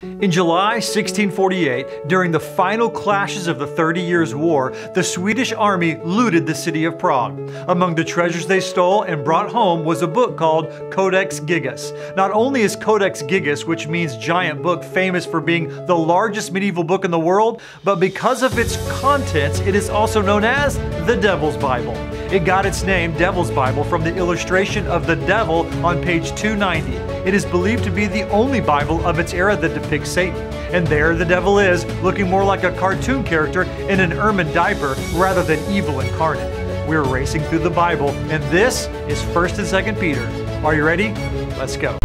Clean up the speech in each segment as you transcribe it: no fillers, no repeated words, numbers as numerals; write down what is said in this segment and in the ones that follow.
In July 1648, during the final clashes of the 30 Years' War, the Swedish army looted the city of Prague. Among the treasures they stole and brought home was a book called Codex Gigas. Not only is Codex Gigas, which means giant book, famous for being the largest medieval book in the world, but because of its contents, it is also known as the Devil's Bible. It got its name, Devil's Bible, from the illustration of the devil on page 290. It is believed to be the only Bible of its era that depicts Satan. And there the devil is, looking more like a cartoon character in an ermine diaper rather than evil incarnate. We're racing through the Bible, and this is 1st and 2nd Peter. Are you ready? Let's go.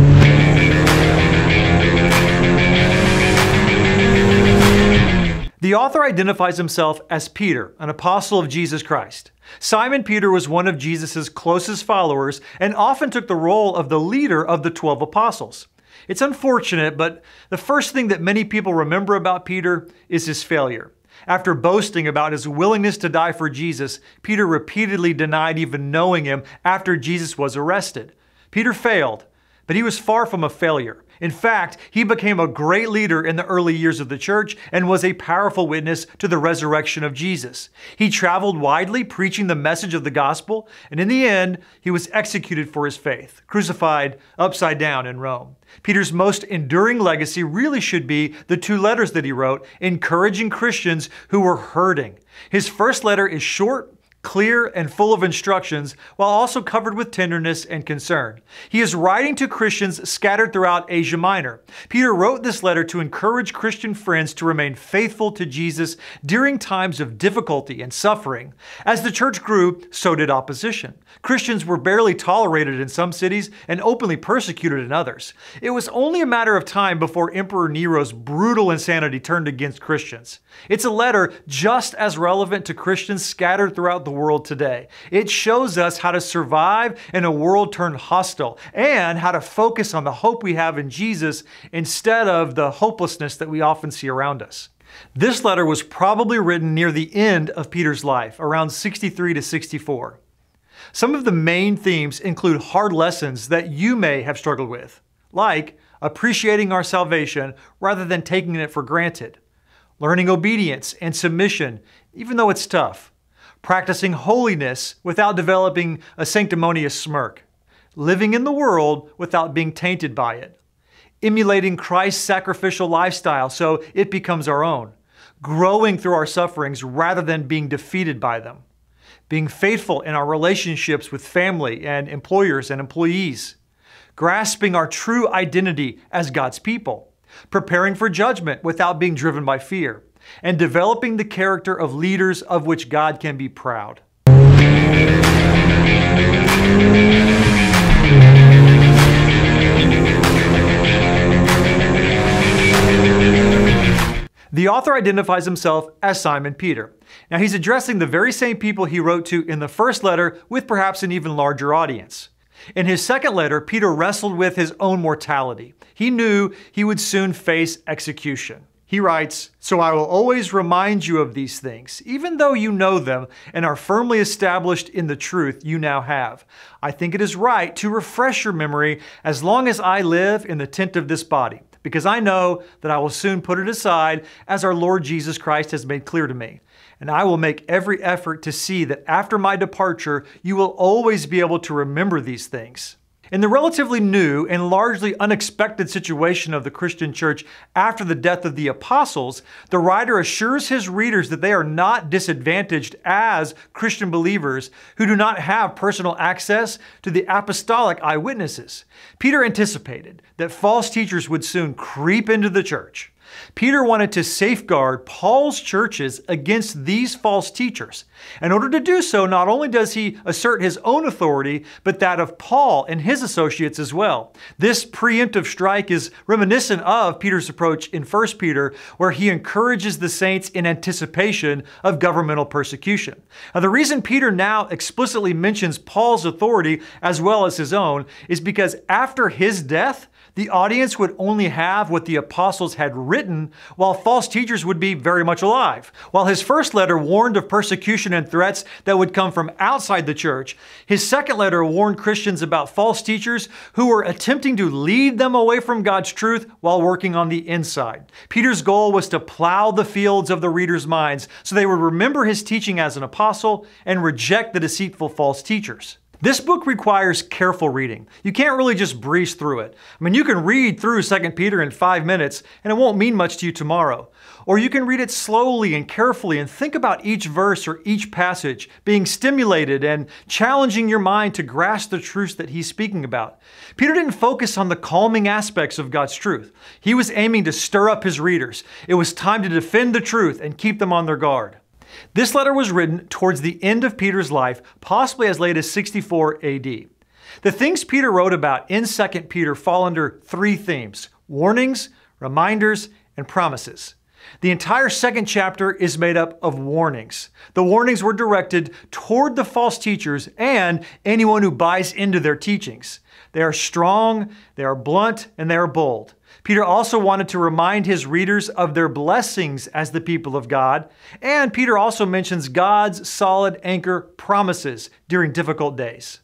The author identifies himself as Peter, an apostle of Jesus Christ. Simon Peter was one of Jesus' closest followers and often took the role of the leader of the 12 apostles. It's unfortunate, but the first thing that many people remember about Peter is his failure. After boasting about his willingness to die for Jesus, Peter repeatedly denied even knowing him after Jesus was arrested. Peter failed, but he was far from a failure. In fact, he became a great leader in the early years of the church and was a powerful witness to the resurrection of Jesus. He traveled widely preaching the message of the gospel, and in the end, he was executed for his faith, crucified upside down in Rome. Peter's most enduring legacy really should be the 2 letters that he wrote, encouraging Christians who were hurting. His first letter is short, clear, and full of instructions, while also covered with tenderness and concern. He is writing to Christians scattered throughout Asia Minor. Peter wrote this letter to encourage Christian friends to remain faithful to Jesus during times of difficulty and suffering. As the church grew, so did opposition. Christians were barely tolerated in some cities and openly persecuted in others. It was only a matter of time before Emperor Nero's brutal insanity turned against Christians. It's a letter just as relevant to Christians scattered throughout the world today. It shows us how to survive in a world turned hostile and how to focus on the hope we have in Jesus instead of the hopelessness that we often see around us. This letter was probably written near the end of Peter's life, around 63 to 64. Some of the main themes include hard lessons that you may have struggled with, like appreciating our salvation rather than taking it for granted, learning obedience and submission, even though it's tough, practicing holiness without developing a sanctimonious smirk, living in the world without being tainted by it, emulating Christ's sacrificial lifestyle so it becomes our own, growing through our sufferings rather than being defeated by them, being faithful in our relationships with family and employers and employees, grasping our true identity as God's people, preparing for judgment without being driven by fear, and developing the character of leaders of which God can be proud. The author identifies himself as Simon Peter. Now he's addressing the very same people he wrote to in the first letter with perhaps an even larger audience. In his second letter, Peter wrestled with his own mortality. He knew he would soon face execution. He writes, "So I will always remind you of these things, even though you know them and are firmly established in the truth you now have. I think it is right to refresh your memory as long as I live in the tent of this body, because I know that I will soon put it aside, as our Lord Jesus Christ has made clear to me. And I will make every effort to see that after my departure, you will always be able to remember these things." In the relatively new and largely unexpected situation of the Christian church after the death of the apostles, the writer assures his readers that they are not disadvantaged as Christian believers who do not have personal access to the apostolic eyewitnesses. Peter anticipated that false teachers would soon creep into the church. Peter wanted to safeguard Paul's churches against these false teachers. In order to do so, not only does he assert his own authority, but that of Paul and his associates as well. This preemptive strike is reminiscent of Peter's approach in 1 Peter, where he encourages the saints in anticipation of governmental persecution. Now, the reason Peter now explicitly mentions Paul's authority as well as his own is because after his death, The audience would only have what the apostles had written, while false teachers would be very much alive. While his first letter warned of persecution and threats that would come from outside the church, his second letter warned Christians about false teachers who were attempting to lead them away from God's truth while working on the inside. Peter's goal was to plow the fields of the readers' minds so they would remember his teaching as an apostle and reject the deceitful false teachers. This book requires careful reading. You can't really just breeze through it. I mean, you can read through 2 Peter in 5 minutes and it won't mean much to you tomorrow. Or you can read it slowly and carefully and think about each verse or each passage, being stimulated and challenging your mind to grasp the truths that he's speaking about. Peter didn't focus on the calming aspects of God's truth. He was aiming to stir up his readers. It was time to defend the truth and keep them on their guard. This letter was written towards the end of Peter's life, possibly as late as 64 AD. The things Peter wrote about in 2 Peter fall under three themes: warnings, reminders, and promises. The entire second chapter is made up of warnings. The warnings were directed toward the false teachers and anyone who buys into their teachings. They are strong, they are blunt, and they are bold. Peter also wanted to remind his readers of their blessings as the people of God, and Peter also mentions God's solid anchor promises during difficult days.